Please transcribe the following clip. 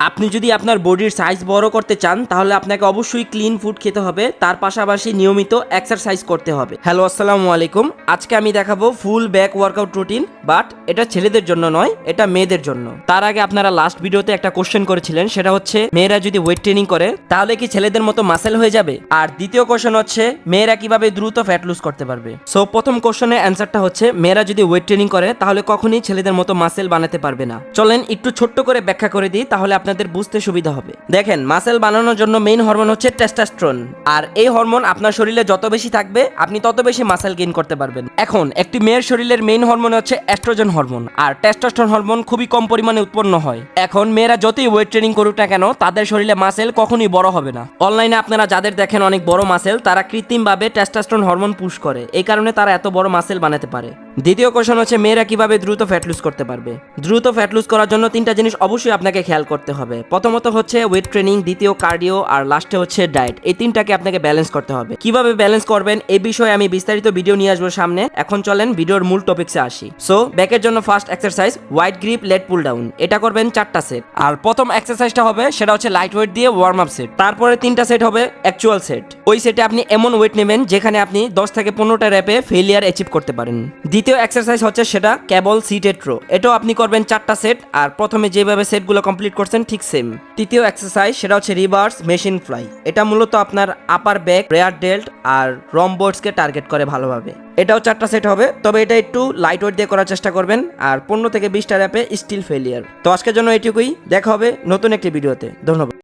আপনি যদি আপনার বডির সাইজ বড় করতে চান তাহলে আপনাকে অবশ্যই ক্লিন ফুড খেতে হবে, তার পাশাপাশি নিয়মিত এক্সারসাইজ করতে হবে। হ্যালো, আসসালামু আলাইকুম। আজকে আমি দেখাবো full back workout routine, but এটা ছেলেদের জন্য নয়, এটা মেয়েদের জন্য। তার আগে আপনারা লাস্ট ভিডিওতে একটা কোশ্চেন করেছিলেন, সেটা হচ্ছে মেয়েরা যদি ওয়েট ট্রেনিং করে তাহলে কি ছেলেদের মতো মাসেল হয়ে যাবে। আর দ্বিতীয় কোশ্চেন হচ্ছে মেয়েরা কিভাবে দ্রুত ফ্যাট লুজ করতে পারবে। সো প্রথম কোশ্চেনের অ্যান্সারটা হচ্ছে মেয়েরা যদি ওয়েট ট্রেনিং করে তাহলে কখনই ছেলেদের মতো মাসেল বানাতে পারবে না। চলেন একটু ছোট্ট করে ব্যাখ্যা করে দিই, তাহলে আপনাদের বুঝতে সুবিধা হবে। দেখেন, মাসেল বানানোর জন্য মেইন হরমোন হচ্ছে টেস্টোস্টেরন, আর এই হরমোন আপনার শরীরে যত বেশি থাকবে আপনি তত বেশি মাসেল গেইন করতে পারবেন। এখন একটি মেয়ের শরীরের মেইন হরমোন হচ্ছে এস্ট্রোজেন হরমোন, আর টেস্টোস্টেরন হরমোন খুবই কম পরিমাণে উৎপন্ন হয়। এখন মেয়েরা যতই ওয়েট ট্রেনিং করুক না কেন তাদের শরীরে মাসেল কখনোই বড় হবে না। অনলাইনে আপনারা যাদের দেখেন অনেক বড় মাসেল, তারা কৃত্রিমভাবে টেস্টোস্টেরন হরমোন পুশ করে, এই কারণে তারা এত বড় মাসেল বানাতে পারে। দ্বিতীয় কোশ্চেন হচ্ছে মেয়েরা কিভাবে দ্রুত ফ্যাট লুজ করতে পারবে। দ্রুত ফ্যাট লুজ করার জন্য তিনটা জিনিস অবশ্যই আপনাকে খেয়াল করতে হবে। প্রথমত হচ্ছে ওয়েট ট্রেনিং, দ্বিতীয় কার্ডিও, আর লাস্টে হচ্ছে ডায়েট। এই তিনটাকে আপনাকে ব্যালেন্স করতে হবে। কিভাবে ব্যালেন্স করবেন এই বিষয়ে আমি বিস্তারিত ভিডিও নিয়ে আসবো সামনে। এখন চলেন ভিডিওর মূল টপিকসে আসি। সো ব্যাকের জন্য first exercise wide grip lat pull down, এটা করবেন 4টা সেট। আর প্রথম এক্সারসাইজটা হবে সেটা হচ্ছে লাইট ওয়েট দিয়ে ওয়ার্ম আপ সেট। তারপরে 3টা সেট হবে অ্যাকচুয়াল সেট। ওই সেটে আপনি এমন ওয়েট নেবেন যেখানে আপনি 10 থেকে 15টা র্যাপে ফেলিয়ার অ্যাচিভ করতে পারেন। দ্বিতীয় এক্সারসাইজ হচ্ছে সেটা কেবল সিটেড রো, এটাও আপনি করবেন 4টা সেট, আর প্রথমে যেভাবে সেটগুলো কমপ্লিট করছেন ঠিক সেম। তৃতীয় এক্সারসাইজ সেটা হচ্ছে রিভার্স মেশিন ফ্লাই, এটা মূলত আপনার আপার ব্যাক, রেয়ার ডেল্ট আর রম্বোর্ডসকে টার্গেট করে ভালোভাবে। এটাও 4টা সেট হবে, তবে এটা একটু লাইট ওয়েট দিয়ে করার চেষ্টা করবেন, আর 15 থেকে 20টা র্যাপে স্টিল ফেলিয়ার। তো আজকের জন্য এটুকুই, দেখা হবে নতুন একটি ভিডিওতে। ধন্যবাদ।